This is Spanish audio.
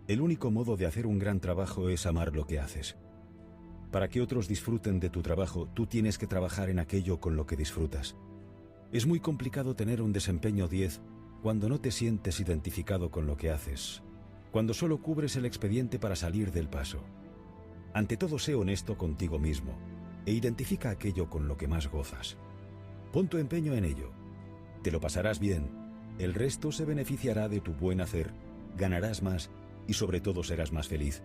El único modo de hacer un gran trabajo es amar lo que haces. Para que otros disfruten de tu trabajo, tú tienes que trabajar en aquello con lo que disfrutas. Es muy complicado tener un desempeño 10 cuando no te sientes identificado con lo que haces, cuando solo cubres el expediente para salir del paso. Ante todo, sé honesto contigo mismo e identifica aquello con lo que más gozas. Pon tu empeño en ello. Te lo pasarás bien, el resto se beneficiará de tu buen hacer, ganarás más y sobre todo serás más feliz.